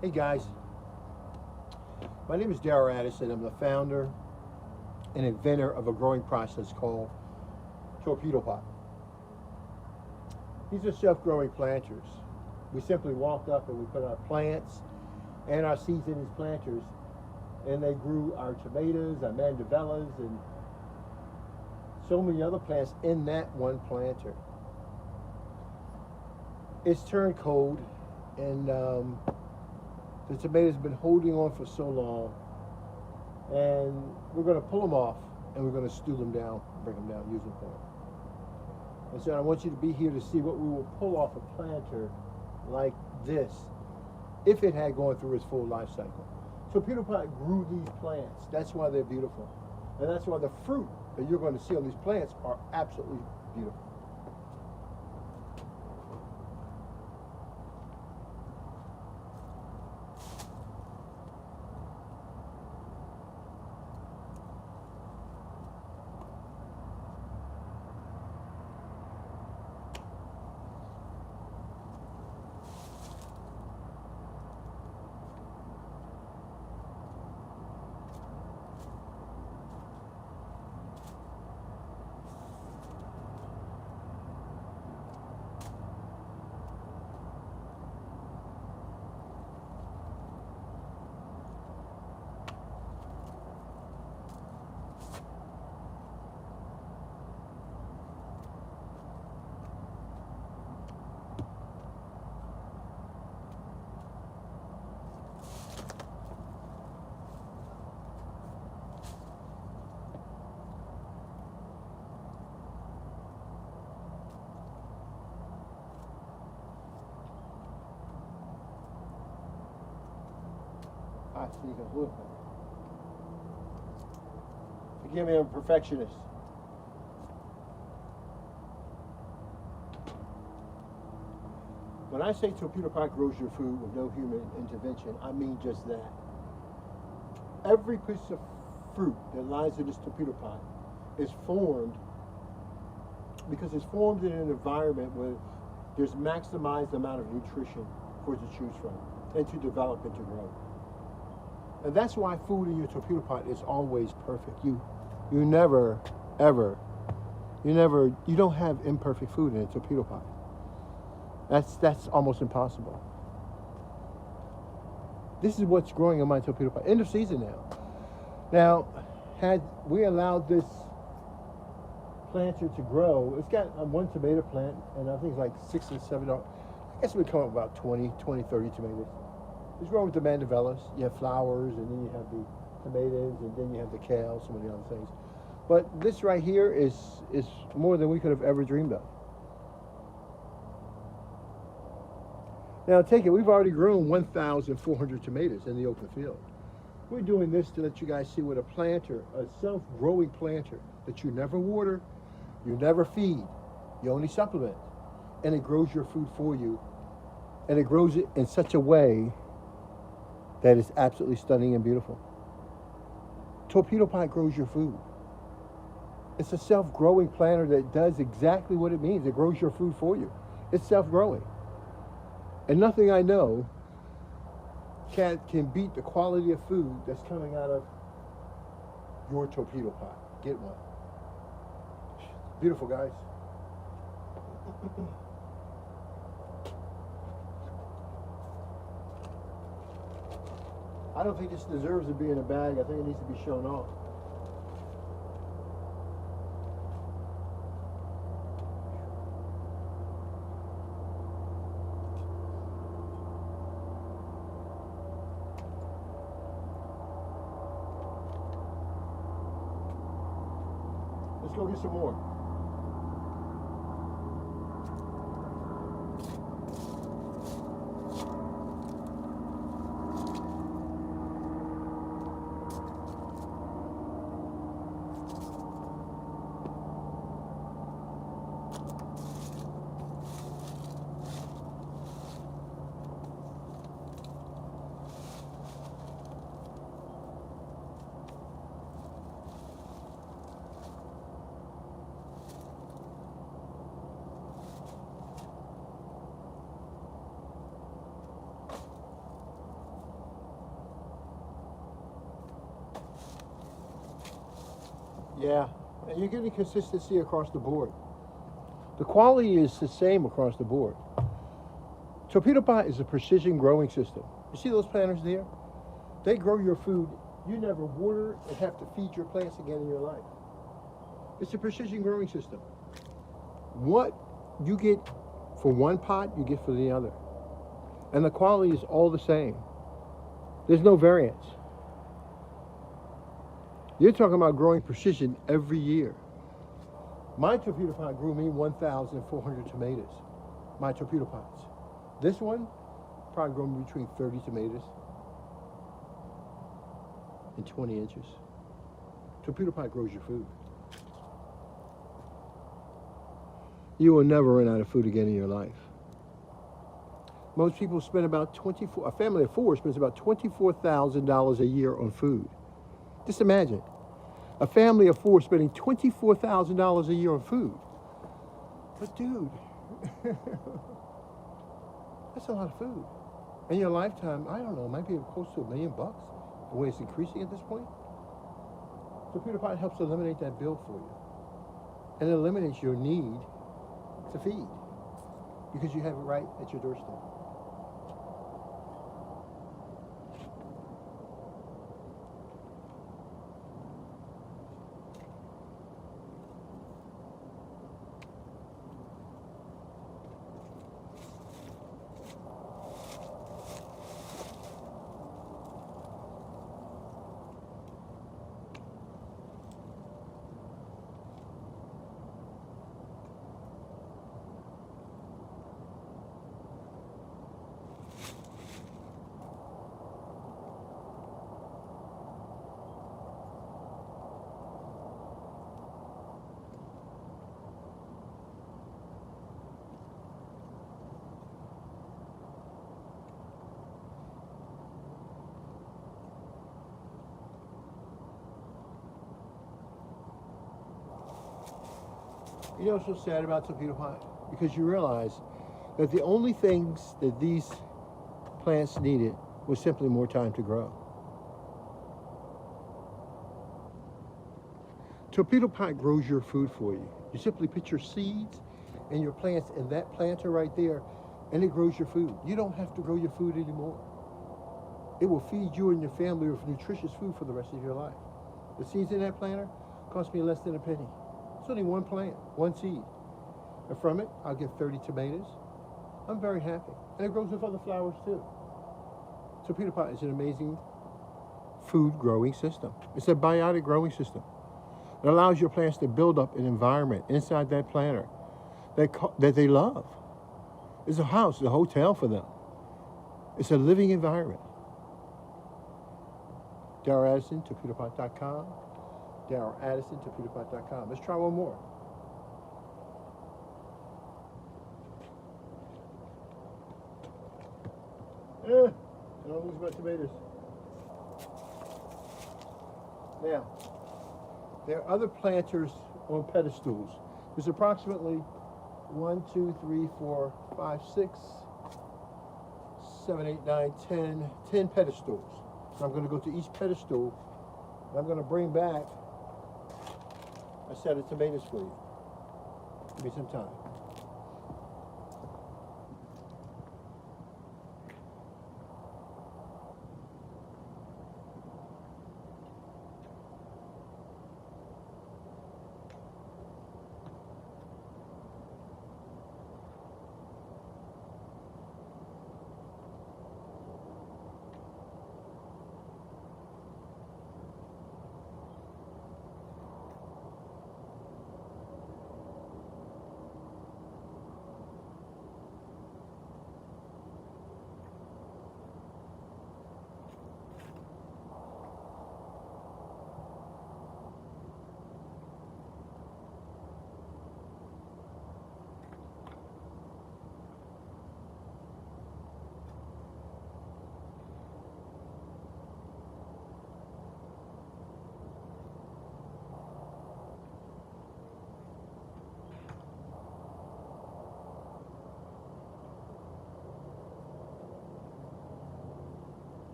Hey guys, my name is Darrell Addison. I'm the founder and inventor of a growing process called Torpedo Pot. These are self-growing planters. We simply walked up and we put our plants and our seeds in these planters, and they grew our tomatoes, our mandevillas, and so many other plants in that one planter. It's turned cold, and the tomatoes have been holding on for so long, and we're going to pull them off and we're going to stew them down, break them down, use them for it. And so I want you to be here to see what we will pull off a planter like this if it had gone through its full life cycle. Torpedo Pot grew these plants. That's why they're beautiful. And that's why the fruit that you're going to see on these plants are absolutely beautiful. Forgive me, I'm a perfectionist. When I say Torpedo Pot grows your food with no human intervention, I mean just that. Every piece of fruit that lies in this Torpedo Pot is formed because it's formed in an environment where there's maximized amount of nutrition for it to choose from and to develop and to grow. And that's why food in your Torpedo Pot is always perfect. You never, ever, you don't have imperfect food in a Torpedo Pot. That's almost impossible. This is what's growing in my Torpedo Pot. End of season now. Now, had we allowed this planter to grow, it's got one tomato plant, and I think it's like 6 or 7. I guess it would come up about 20, 30 tomatoes. It's growing with the mandevillas. You have flowers, and then you have the tomatoes, and then you have the kale, some of the other things. But this right here is more than we could have ever dreamed of. Now take it, we've already grown 1,400 tomatoes in the open field. We're doing this to let you guys see what a planter, a self-growing planter that you never water, you never feed, you only supplement, and it grows your food for you, and it grows it in such a way that is absolutely stunning and beautiful. Torpedo Pot grows your food. It's a self-growing planter that does exactly what it means. It grows your food for you. It's self-growing. And nothing I know can beat the quality of food that's coming out of your Torpedo Pot. Get one. Beautiful, guys. I don't think this deserves to be in a bag. I think it needs to be shown off. Let's go get some more. Yeah, and you're getting consistency across the board. The quality is the same across the board. Torpedo Pot is a precision growing system. You see those planters there? They grow your food. You never water and have to feed your plants again in your life. It's a precision growing system. What you get for one pot, you get for the other. And the quality is all the same. There's no variance. You're talking about growing precision every year. My torpedo pot grew me 1,400 tomatoes. My torpedo pots. This one probably grow me between 30 tomatoes and 20 inches. Torpedo pot grows your food. You will never run out of food again in your life. Most people spend about a family of four spends about $24,000 a year on food. Just imagine, a family of four spending $24,000 a year on food. But dude, that's a lot of food. In your lifetime, I don't know, it might be close to $1 million, the way it's increasing at this point. Torpedo Pot helps eliminate that bill for you. And it eliminates your need to feed because you have it right at your doorstep. You know what's so sad about Torpedo Pot? Because you realize that the only things that these plants needed was simply more time to grow. Torpedo Pot grows your food for you. You simply put your seeds and your plants in that planter right there, and it grows your food. You don't have to grow your food anymore. It will feed you and your family with nutritious food for the rest of your life. The seeds in that planter cost me less than a penny. It's only one plant, one seed. And from it, I'll get 30 tomatoes. I'm very happy. And it grows with other flowers too. Torpedo Pot is an amazing food growing system. It's a biotic growing system. It allows your plants to build up an environment inside that planter that they love. It's a house, it's a hotel for them. It's a living environment. Darrell Addison, torpedopot.com. Darrell Addison, torpedopot.com. Let's try one more. I don't lose my tomatoes. Now, there are other planters on pedestals. There's approximately 1, 2, 3, 4, 5, 6, 7, 8, 9, 10 pedestals. So I'm going to go to each pedestal, and I'm going to bring back a set of tomatoes for you. Give me some time.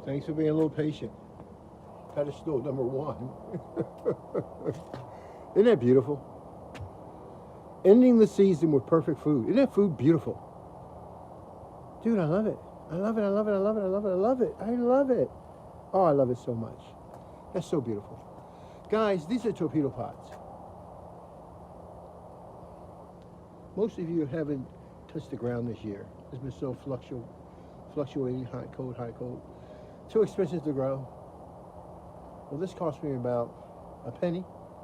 Thanks for being a little patient. Pedestal number 1. Isn't that beautiful? Ending the season with perfect food. Isn't that food beautiful? Dude, I love it. I love it, I love it, I love it, I love it, I love it. I love it. Oh, I love it so much. That's so beautiful. Guys, these are torpedo pots. Most of you haven't touched the ground this year. It's been so fluctuating, hot, cold, hot, cold. Too expensive to grow. Well, this cost me about a penny,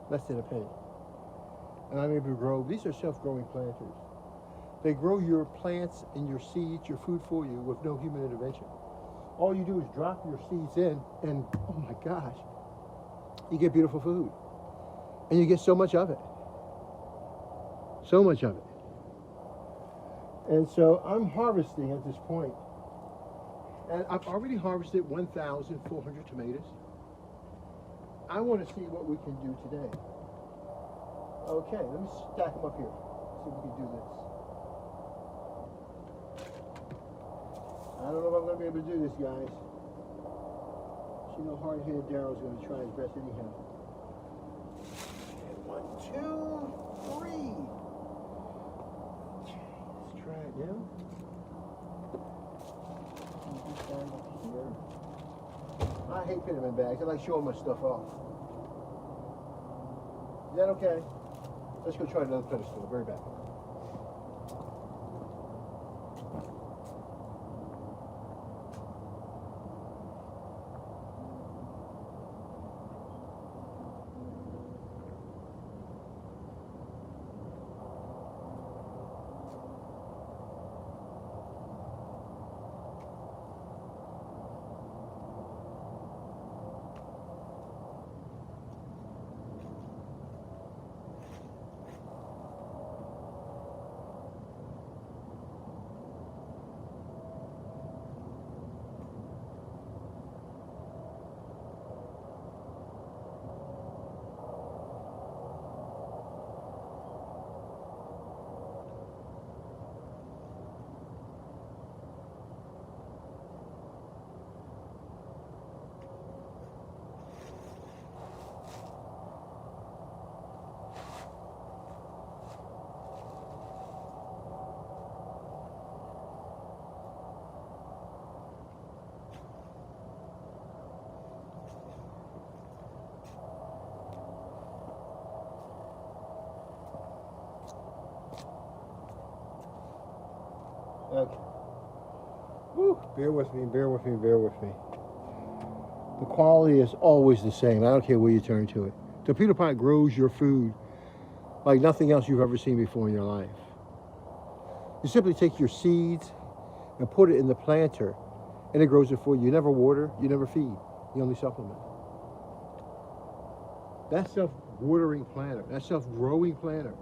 less than a penny. And I'm able to grow. These are self-growing planters. They grow your plants and your seeds, your food for you with no human intervention. All you do is drop your seeds in and, oh my gosh, you get beautiful food. And you get so much of it. So much of it. And so I'm harvesting at this point. And I've already harvested 1,400 tomatoes. I want to see what we can do today. Okay, let me stack them up here. See if we can do this. I don't know if I'm going to be able to do this, guys. You know, hard-headed Daryl's going to try his best anyhow. And 1, 2, 3. Okay, let's try it now. I hate putting them in bags. I like showing my stuff off. Is that okay? Let's go try another pedestal. I'll be right back. Okay. Woo, bear with me, bear with me, bear with me. The quality is always the same. I don't care where you turn to it. Torpedo pot grows your food like nothing else you've ever seen before in your life. You simply take your seeds and put it in the planter, and it grows it for you. You never water, you never feed. You only supplement. That self-watering planter, that self-growing planter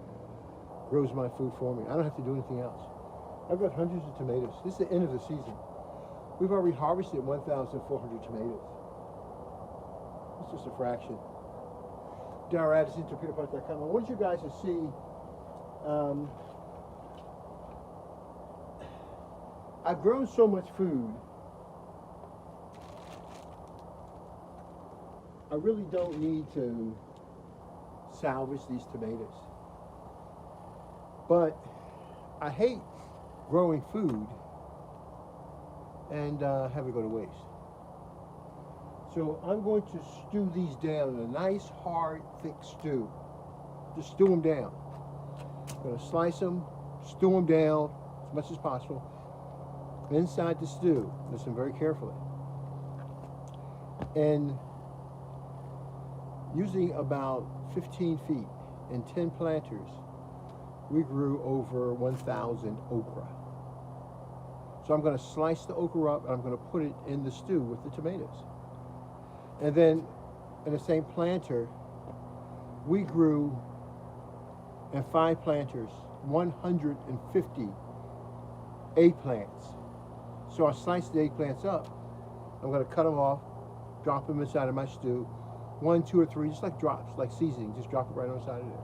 grows my food for me. I don't have to do anything else. I've got hundreds of tomatoes. This is the end of the season. We've already harvested 1,400 tomatoes. It's just a fraction. Darryl Addison, torpedopot.com. I want you guys to see I've grown so much food. I really don't need to salvage these tomatoes. But I hate growing food and have it go to waste. So I'm going to stew these down in a nice, hard, thick stew. Just stew them down. I'm going to slice them, stew them down as much as possible. Inside the stew, listen very carefully. And using about 15 feet and 10 planters, we grew over 1,000 okra. So I'm going to slice the okra up and I'm going to put it in the stew with the tomatoes. And then in the same planter, we grew in 5 planters 150 eggplants. So I sliced the eggplants up. I'm going to cut them off, drop them inside of my stew. 1, 2, or 3, just like drops, like seasoning. Just drop it right on the side of there.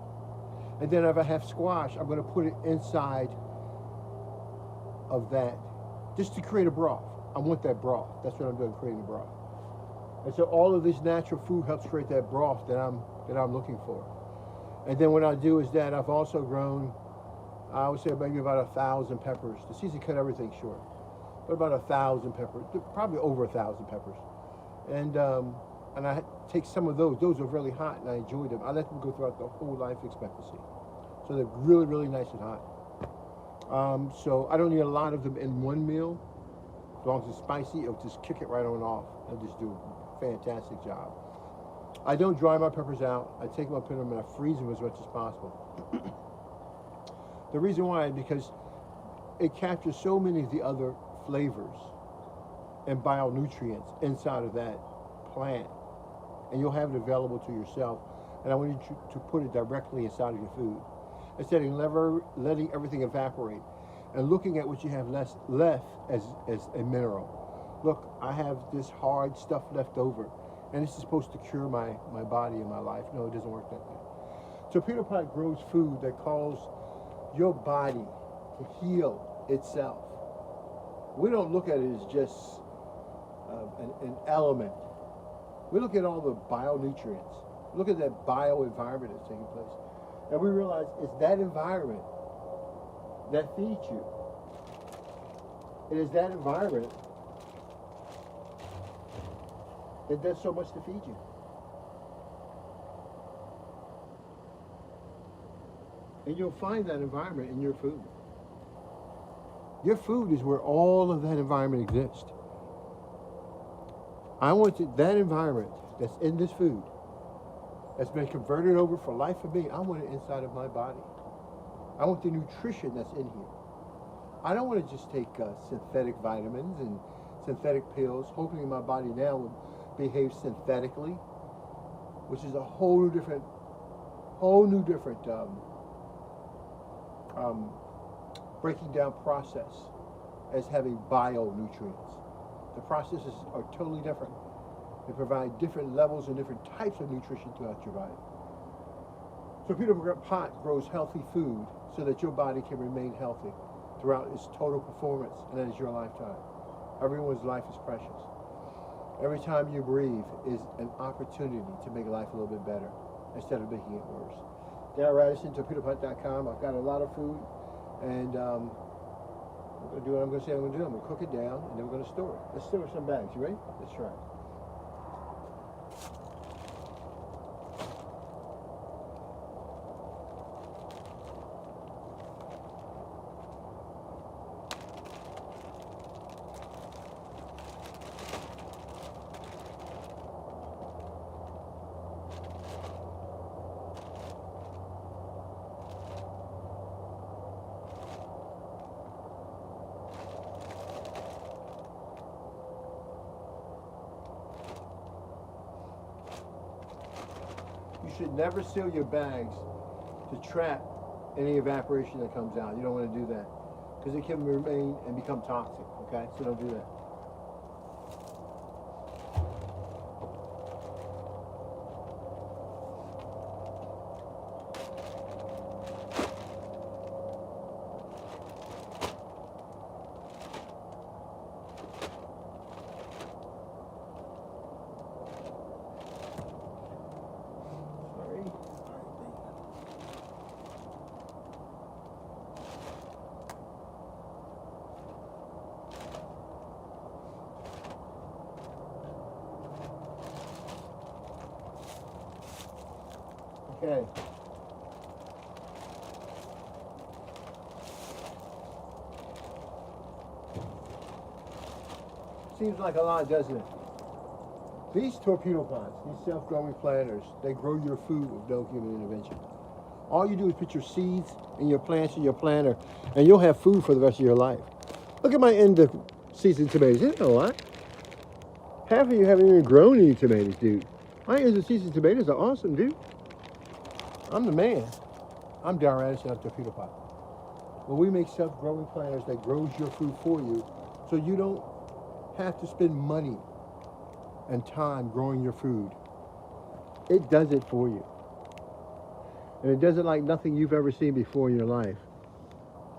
And then if I have squash, I'm going to put it inside of that just to create a broth. I want that broth. That's what I'm doing, creating the broth. And so all of this natural food helps create that broth that I'm looking for. And then what I do is that I've also grown, I would say maybe about 1,000 peppers. The season cut everything short, but about 1,000 peppers, probably over 1,000 peppers. And I take some of those. Those are really hot, and I enjoy them. I let them go throughout the whole life expectancy, so they're really, really nice and hot. So I don't need a lot of them in one meal. As long as it's spicy, it'll just kick it right on off and just do a fantastic job. I don't dry my peppers out. I take them up, put them, and I freeze them as much as possible. The reason why is because it captures so many of the other flavors and bionutrients inside of that plant, and you'll have it available to yourself. And I want you to put it directly inside of your food, instead of letting everything evaporate and looking at what you have left as a mineral. Look, I have this hard stuff left over, and this is supposed to cure my body and my life. No, it doesn't work that way. So Peter Pot grows food that calls your body to heal itself. We don't look at it as just an element. We look at all the bionutrients. Look at that bio-environment that's taking place. And we realize it's that environment that feeds you. It is that environment that does so much to feed you. And you'll find that environment in your food. Your food is where all of that environment exists. I want that environment that's in this food, that's been converted over for life for me, I want it inside of my body. I want the nutrition that's in here. I don't want to just take synthetic vitamins and synthetic pills, hoping my body now will behave synthetically, which is a whole new different breaking down process as having bionutrients. The processes are totally different. They provide different levels and different types of nutrition throughout your body. So Peter Pot grows healthy food so that your body can remain healthy throughout its total performance, and that is your lifetime. Everyone's life is precious. Every time you breathe is an opportunity to make life a little bit better instead of making it worse. Darrell Radisson, torpedopot.com. I've got a lot of food, and I'm going to do what I'm going to say I'm going to do. I'm going to cook it down, and then we're going to store it. Let's store some bags. You ready? Let's try it. You should never seal your bags to trap any evaporation that comes out. You don't want to do that because it can remain and become toxic, okay? So don't do that. Okay. Seems like a lot, doesn't it? These torpedo pots, these self-growing planters, they grow your food with no human intervention. All you do is put your seeds and your plants in your planter, and you'll have food for the rest of your life. Look at my end of season tomatoes. Isn't that a lot? Half of you haven't even grown any tomatoes, dude. My end of season tomatoes are awesome, dude. I'm the man. I'm Darrell Radisson at Torpedo Pot. Well, we make self-growing planters that grows your food for you, so you don't have to spend money and time growing your food. It does it for you. And it does it like nothing you've ever seen before in your life.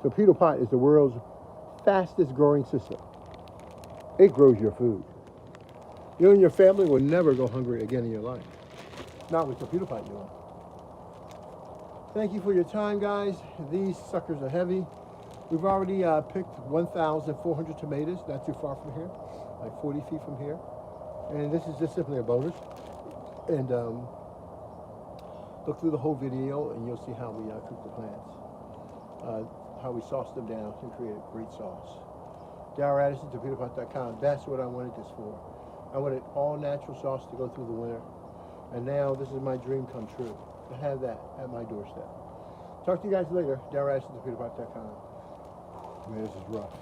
Torpedo Pot is the world's fastest growing system. It grows your food. You and your family will never go hungry again in your life. Not with torpedo pie doing. Thank you for your time, guys. These suckers are heavy. We've already picked 1,400 tomatoes, not too far from here, like 40 feet from here. And this is just simply a bonus. And look through the whole video and you'll see how we cook the plants. How we sauce them down and create a great sauce. Darrell Addison, torpedopot.com. That's what I wanted this for. I wanted all natural sauce to go through the winter. And now this is my dream come true, to have that at my doorstep. Talk to you guys later. Darrell Addison, torpedopot.com. Man, this is rough.